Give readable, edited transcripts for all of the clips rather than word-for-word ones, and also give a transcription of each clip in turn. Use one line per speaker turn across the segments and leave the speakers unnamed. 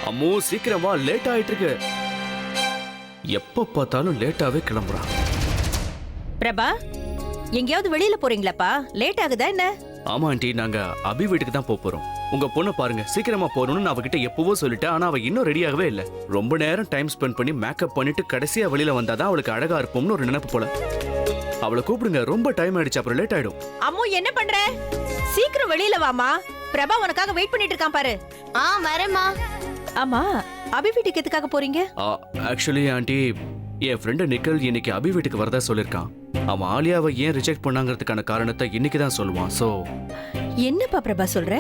அம்மு சீக்கிரமா லேட் ஆயிட்டு இருக்கு. எப்ப பார்த்தாலும் லேட்டாவே கிளம்புறான்.
பிரபா, எங்கேயாவது வெளியில போறீங்களாப்பா? லேட் ஆகுதா என்ன?
ஆமா ஆண்டி, நாங்க அபி வீட்டுக்கு தான் போறோம். உங்க பொண்ணை பாருங்க, சீக்கிரமா போறோம்னு நான் அவகிட்ட எப்பவோ சொல்லிட்டேன். ஆனா அவ இன்னும் ரெடியாகவே இல்ல. ரொம்ப நேரம் டைம் ஸ்பெண்ட் பண்ணி மேக்கப் பண்ணிட்டு கடைசியா வெளியில வந்தாதான் அவளுக்கு அழகா இருக்கும்னு ஒரு நினைப்பு போல. அவளை கூப்பிடுங்க, ரொம்ப டைம் ஆயிடுச்சு, அப்புறம் லேட் ஆயிடும்.
அம்மு என்ன பண்ற? சீக்கிரம் வெளியில வாமா. பிரபா உனக்காக வெயிட் பண்ணிட்டு இருக்கான் பாரு.
வரேம்மா.
ஆமா, அபி வீட்டுக்கு எதுக்காக போறீங்க?
ஆக்சுவலி ஆண்டி, என் ஃப்ரெண்டு நிக்கல் இன்னைக்கு அபி வீட்டுக்கு வரதா சொல்லிருக்கான். அவன் ஆலியாவை ஏன் ரிஜெக்ட் பண்ணாங்கிறதுக்கான காரணத்தை இன்னைக்கு தான் சொல்லுவான். சோ
என்னப்பா பிரபா சொல்ற?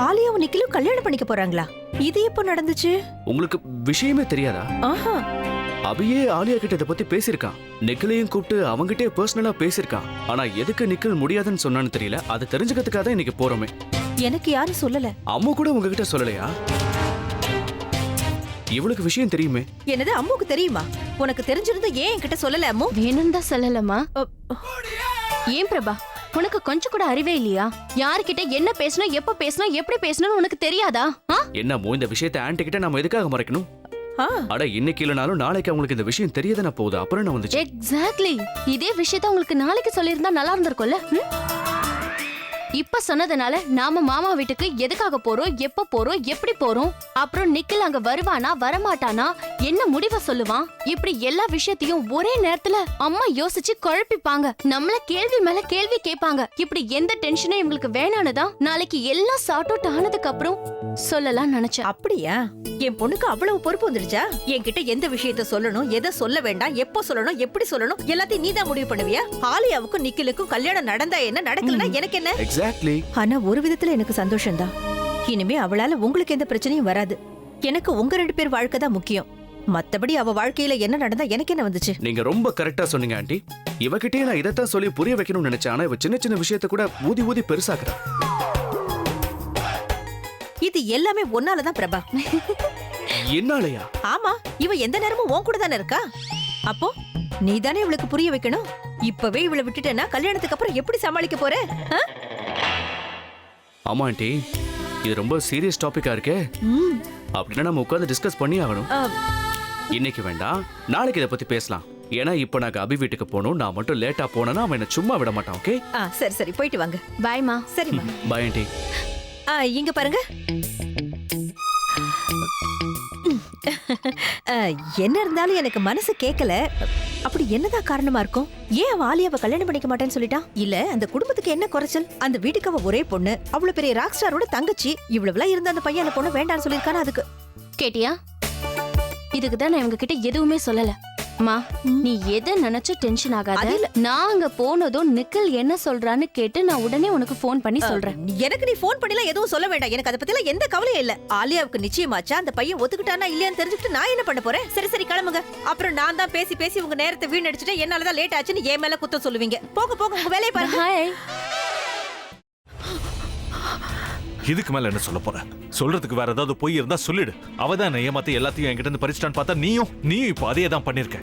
ஆலியாவும் நிக்கிலும் கல்யாணம் பண்ணிக்க போறாங்களா? இது எப்போ நடந்துச்சு?
உங்களுக்கு விஷயமே தெரியாதா?
ஆஹா,
அபியே ஆலியா கிட்ட இதை பத்தி பேசியிருக்கான். நிக்கலையும் கூப்பிட்டு அவங்கிட்டே பர்சனலா பேசியிருக்கான். ஆனா எதுக்கு நிக்கல் முடியாதுன்னு சொன்னான்னு தெரியல. அதை தெரிஞ்சுக்கிறதுக்காக தான் இன்னைக்கு போறோமே.
எனக்கு யாரும் சொல்லல.
அம்மு கூட உங்ககிட்ட சொல்லலையா? இவளுக்கு விஷயம் தெரியுமே.
என்னது அம்முக்கு தெரியுமா? உனக்கு தெரிஞ்சிருந்தா ஏன் என்கிட்ட சொல்லல அம்மு?
வேணும்னு தான் சொல்லலமா. ஏன் பிரபா, உனக்கு கொஞ்சம் கூட அறிவே இல்லையா? யார்கிட்ட என்ன பேசணும், எப்ப பேசணும், எப்படி பேசணும்னு உனக்கு தெரியாதா?
என்னமோ இந்த விஷயத்தை ஆன்ட்டி கிட்ட நம்ம எதுக்காக மறைக்கணும்? அட இன்னைக்கு இல்லனாலும் நாளைக்கு அவங்களுக்கு இந்த விஷயம் தெரியதானே போகுது. அப்புறம் என்ன வந்துச்சு?
எக்ஸாக்ட்லி. இதே விஷயத்த உங்களுக்கு நாளைக்கு சொல்லியிருந்தா நல்லா இருந்திருக்கும்ல. இப்ப சொன்னதுனால நாம மாமா வீட்டுக்கு எதுக்காக போறோம், எப்ப போறோம், எப்படி போறோம், அப்புறம் நிக்கில் அங்க வருவானா வரமாட்டானா, என்ன முடிவை சொல்லுவான், இப்படி எல்லா விஷயத்தையும் ஒரே நேரத்துல அம்மா யோசிச்சு குழப்பிப்பாங்க. நம்மள கேள்வி மேல கேள்வி கேட்பாங்க. இப்படி எந்த டென்ஷனும் இவங்களுக்கு வேணானுதான் நாளைக்கு எல்லாம் சார்ட் அவுட் ஆனதுக்கு அப்புறம் சொல்லலாம் நினைச்சேன்.
அப்படியா? என் பொண்ணுக்கு அவ்வளவு பொறுப்பு வந்துருச்சா? என்கிட்ட எந்த விஷயத்த சொல்லணும், எதை சொல்ல வேண்டாம், எப்போ சொல்லணும், எப்படி சொல்லணும், எல்லாத்தையும் நீதான் முடிவு பண்ணுவியா? ஆலியாவுக்கும் நிக்கிலுக்கும் கல்யாணம் நடந்தா என்ன, நடக்கலன்னா எனக்கு என்ன?
எக்ஸாக்ட்லி.
ஆனா ஒரு விதத்துல எனக்கு சந்தோஷம்தான். இனிமே அவளால உங்களுக்கு எந்த பிரச்சனையும் வராது. எனக்கு உங்க 2 பேர் வாழ்க்கை தான் முக்கியம். மத்தபடி அவ வாழ்க்கையில என்ன நடந்தா எனக்கு என்ன வந்துச்சு?
நீங்க ரொம்ப கரெக்டா சொன்னீங்க ஆண்டி. இவகிட்டே நான் இதைத்தான் சொல்லி புரிய வைக்கணும்னு நினைச்சேன். ஆனா இவ சின்ன சின்ன விஷயத்த கூட ஊதி ஊதி பெருசாக்குறா.
இது எல்லாமே ஒன்னாலதான் பிரபா.
என்னாலயா?
ஆமா, இவ எந்த நேரமும் உன் கூட தானே இருக்கா. அப்போ நீ தானே இவளுக்கு புரிய வைக்கணும். இப்பவே இவளை விட்டுட்டேன்னா கல்யாணத்துக்கு அப்புறம் எப்படி சமாளிக்க போற?
ஆமா ஆண்டி, இது ரொம்ப சீரியஸ் டாபிக்கா இருக்கே. அப்படின்னா நம்ம உட்கார்ந்து டிஸ்கஸ் பண்ணி ஆகணும். இன்னைக்கு வேண்டாம், நாளைக்கு இதை பத்தி பேசலாம். ஏன்னா இப்ப நாங்க அபி வீட்டுக்கு போகணும். நான் மட்டும் லேட்டா போனேன்னா அவன் என்ன சும்மா விட மாட்டான். ஓகே?
சரி சரி, போயிட்டு வாங்க.
பாய்மா.
சரிம்மா.
Bye aunty.
இங்க பாருங்க. என்ன இருந்தாலும் எனக்கு மனசு கேட்கல. அப்படி என்னதான் காரணமா இருக்கும்? ஏன் அவ ஆலியாவை கல்யாணம் பண்ணிக்க மாட்டேன்னு சொல்லிட்டான்? இல்ல அந்த குடும்பத்துக்கு என்ன குறைச்சல்? அந்த வீட்டுக்கு அவ ஒரே பொண்ணு, அவ்வளவு பெரிய ராக் ஸ்டாரோட தங்கச்சி. இவ்வளவுலாம் இருந்த அந்த பையன் அந்த பொண்ணு வேண்டான்னு சொல்லிருக்கானு அதுக்கு
கேட்டியா? இதுக்கு தான் நான் இவங்க கிட்ட எதுவுமே சொல்லல. மா, நீ எதை நினைச்சு டென்ஷன் ஆகாத. நான் அங்க போனதும் நிக்கல் என்ன சொல்றான்னு கேட்டு நான் உடனே உனக்கு போன் பண்ணி சொல்றேன்.
எனக்கு நீ போன் பண்ணிலாம் எதுவும் சொல்ல வேண்டாம். எனக்கு அதை பத்திலாம் எந்த கவலையும் இல்ல. ஆலியாவுக்கு நிச்சயமாச்சா? அந்த பையன் ஒத்துக்கிட்டானா இல்லையான்னு தெரிஞ்சுக்கிட்டு நான் என்ன பண்ண போறேன்? சரி சரி, கிளம்புங்க. அப்புறம் நான் தான் பேசி பேசி உங்க நேரத்தை வீணடிச்சுட்டு என்னாலதான் லேட் ஆச்சுன்னு என் மேல குத்தம் சொல்லுவீங்க. போக போக உங்க வேலையை பாருங்க.
இதுக்கு மேல என்ன சொல்ல போற? சொல்றதுக்கு வேற ஏதாவது போய் இருந்தா சொல்லிடு. அவதான் ஏமாத்தி எல்லாத்தையும் என்கிட்ட இருந்து பறிச்சிட்டான்னு பார்த்தா நீயும் இப்ப அதே தான் பண்ணிருக்க.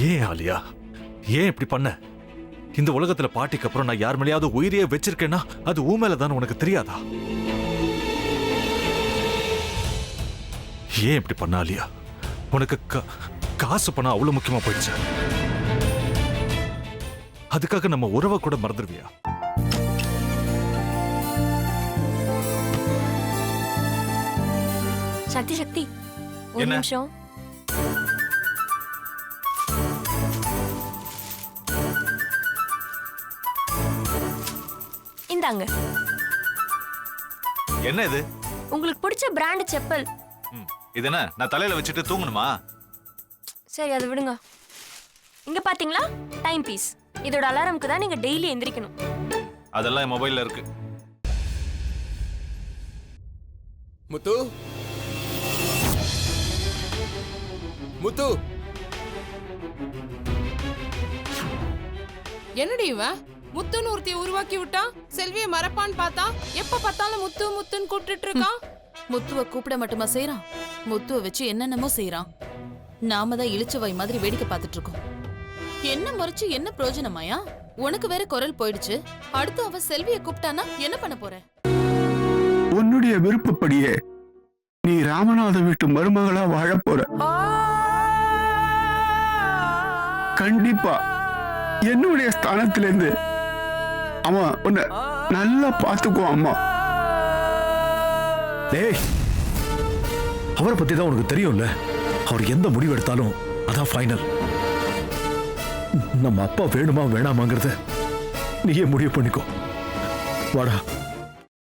ஏன் ஆலியா, ஏன் இப்படி பண்ண? இந்த உலகத்துல பாட்டிக்கு அப்புறம் நான் யார் மேலேயாவது உயிரையே வச்சிருக்கேன்னா அது ஊ மேலதான் உனக்கு தெரியாதா? ஏன் இப்படி பண்ண ஆலியா? உனக்கு காசு பணம் அவ்வளவு முக்கியமா போயிடுச்சு. அதுக்காக நம்ம உறவை கூட மறந்துடுவியா?
சக்தி சக்தி, ஒரு நிமிஷம். இந்தாங்க.
என்ன இது?
உங்களுக்கு பிடிச்ச பிராண்ட் செப்பல்.
இது என்ன, நான் தலையில வச்சுட்டு தூங்கணுமா?
சரி, அதை விடுங்க. இங்க பாத்தீங்களா, டைம் பீஸ். இதோட அலாரம்க்கு தான் நீங்க டெய்லி எந்திரிக்கணும்.
அதெல்லாம் என் மொபைல்ல இருக்கு.
முத்து, முத்து,
என்னடி இவன் முத்துன்னு ஒருத்திய உருவாக்கி விட்டான். செல்விய மறப்பான்னு பார்த்தா எப்ப பார்த்தாலும் முத்து முத்துன்னு கூப்பிட்டு இருக்கான்.
முத்துவ கூப்பிட மட்டுமா செய்யறான்? முத்துவ வச்சு என்னென்னமோ செய்யறான். நாம தான் இளிச்சவாய் மாதிரி வேடிக்கை பார்த்துட்டு இருக்கோம். என்ன முறைச்சு என்ன
உன்னுடைய விருப்பப்படியே நீ ராமநாத வீட்டு மருமகளா வாழப் போற. கண்டிப்பா என்னுடைய ஸ்தானத்திலிருந்து அவன் உன்னை நல்லா பார்த்துக்குவான் அம்மா.
டேய், அவரை பத்தி தான் உனக்கு தெரியும்ல. அவர் எந்த முடிவு எடுத்தாலும் அதான் ஃபைனல். நம்ம அப்பா வேணுமா வேணாமாங்கிறத நீயே முடிவு பண்ணிக்கோ. வாடா.